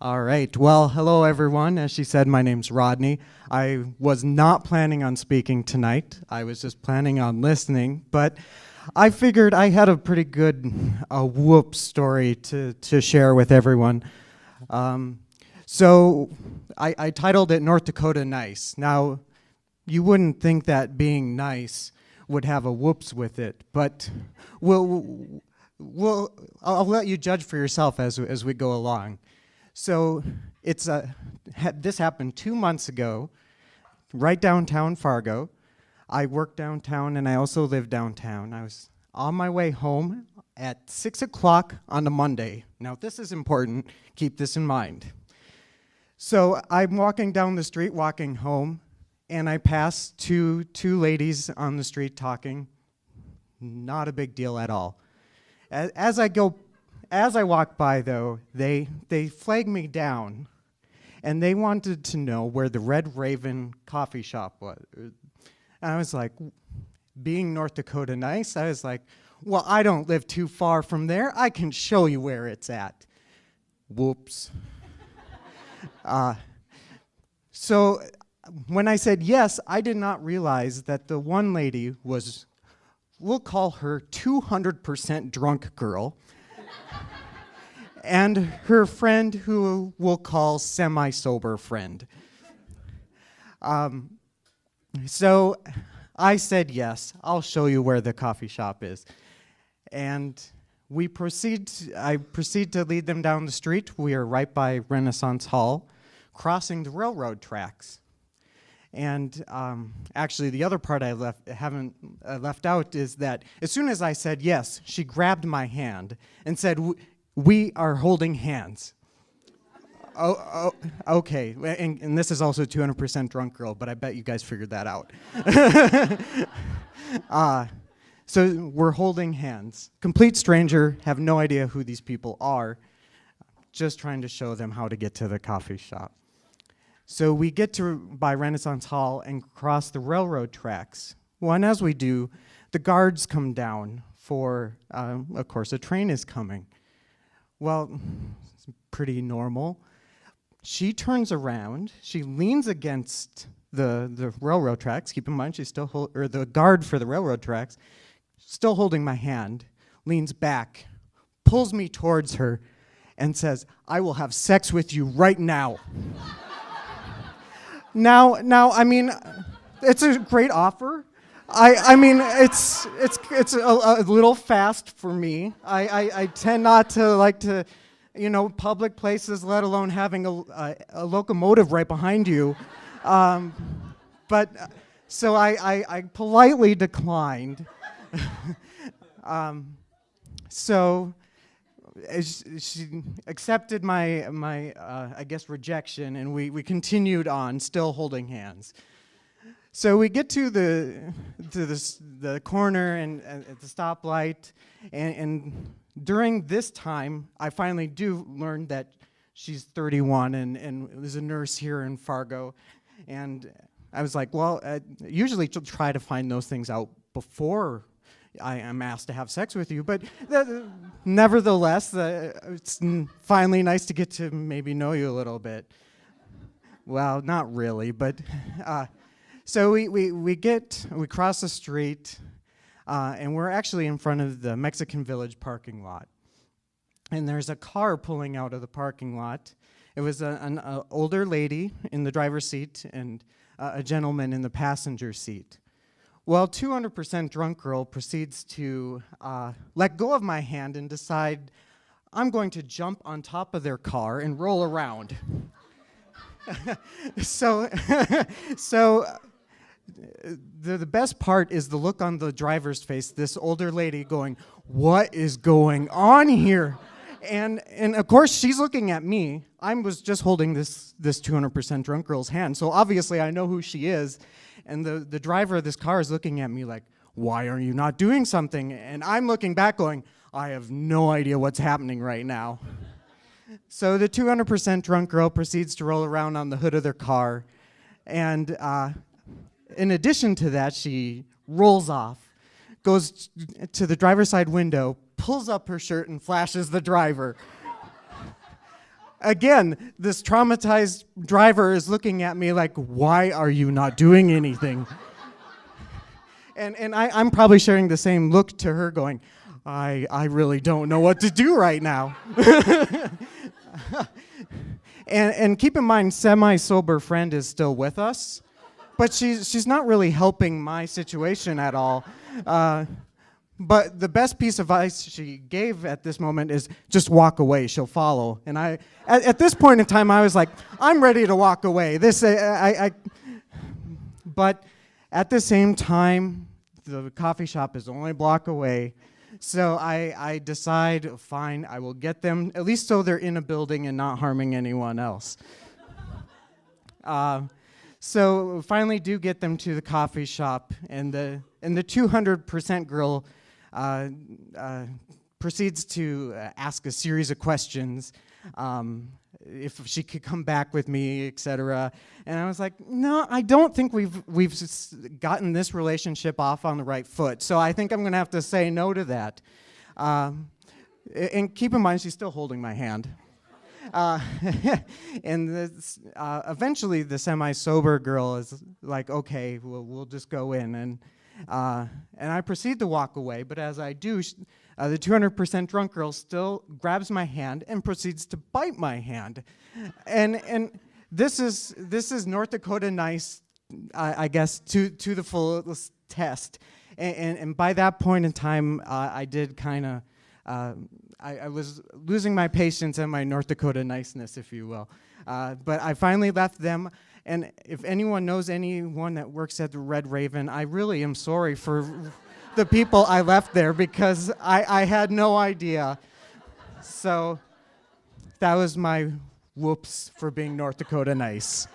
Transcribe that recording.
All right. Well, hello, everyone. As she said, my name's Rodney. I was not planning on speaking tonight. I was just planning on listening, but I figured I had a pretty good whoop story to share with everyone. So I titled it North Dakota Nice. Now, you wouldn't think that being nice would have a whoops with it, but I'll let you judge for yourself as we go along. So this happened 2 months ago, right downtown Fargo. I work downtown and I also live downtown. I was on my way home at 6 o'clock on a Monday. Now this is important, keep this in mind. So I'm walking down the street, walking home, and I pass two ladies on the street talking. Not a big deal at all. As I walk by, though, they flagged me down, and they wanted to know where the Red Raven coffee shop was. And I was like, being North Dakota nice, I was like, well, I don't live too far from there. I can show you where it's at. Whoops. So when I said yes, I did not realize that the one lady was, we'll call her 200% drunk girl. And her friend, who we'll call semi-sober friend. So I said yes, I'll show you where the coffee shop is. And I proceed to lead them down the street. We are right by Renaissance Hall, crossing the railroad tracks. And actually, the other part I haven't left out is that as soon as I said yes, she grabbed my hand and said, "We are holding hands." Oh, okay. And this is also 200% drunk girl, but I bet you guys figured that out. So we're holding hands. Complete stranger, have no idea who these people are. Just trying to show them how to get to the coffee shop. So we get by Renaissance Hall and cross the railroad tracks. Well, and as we do, the guards come down for, of course, a train is coming. Well, it's pretty normal. She turns around, she leans against the railroad tracks. Keep in mind, she's still the guard for the railroad tracks, still holding my hand, leans back, pulls me towards her, and says, "I will have sex with you right now." Now, I mean, it's a great offer. I mean, it's a little fast for me. I tend not to like to, public places, let alone having a locomotive right behind you. But so I politely declined. So she accepted my I guess rejection, and we continued on, still holding hands. So we get to the corner and at the stoplight, and during this time, I finally do learn that she's 31 and is a nurse here in Fargo, and I was like, well, usually try to find those things out before I am asked to have sex with you, but nevertheless, it's finally nice to get to maybe know you a little bit. Well, not really, but so we cross the street, and we're actually in front of the Mexican Village parking lot, and there's a car pulling out of the parking lot. It was an older lady in the driver's seat and a gentleman in the passenger seat. Well, 200% drunk girl proceeds to let go of my hand and decide I'm going to jump on top of their car and roll around. So the best part is the look on the driver's face, this older lady going, "What is going on here?" And of course, she's looking at me. I was just holding this 200% drunk girl's hand, so obviously I know who she is. And the driver of this car is looking at me like, "Why are you not doing something?" And I'm looking back going, I have no idea what's happening right now. So the 200% drunk girl proceeds to roll around on the hood of their car. And in addition to that, she rolls off, goes to the driver's side window, pulls up her shirt and flashes the driver. again, this traumatized driver is looking at me like, why are you not doing anything? And I'm probably sharing the same look to her going, I really don't know what to do right now. and keep in mind, semi-sober friend is still with us, but she's not really helping my situation at all. But the best piece of advice she gave at this moment is just walk away, she'll follow. And at this point in time, I was like, I'm ready to walk away. But at the same time, the coffee shop is only a block away. So I decide, fine, I will get them, at least so they're in a building and not harming anyone else. So finally do get them to the coffee shop, and the 200% girl proceeds to ask a series of questions, if she could come back with me, etc. And I was like, no, I don't think we've gotten this relationship off on the right foot. So I think I'm going to have to say no to that. And keep in mind, she's still holding my hand. And eventually, the semi-sober girl is like, okay, we'll just go in. And I proceed to walk away, but as I do, the 200% drunk girl still grabs my hand and proceeds to bite my hand. And this is North Dakota nice, I guess, to the fullest test. And by that point in time, I did kind of, I was losing my patience and my North Dakota niceness, if you will. But I finally left them. And if anyone knows anyone that works at the Red Raven, I really am sorry for the people I left there, because I had no idea. So that was my whoops for being North Dakota nice.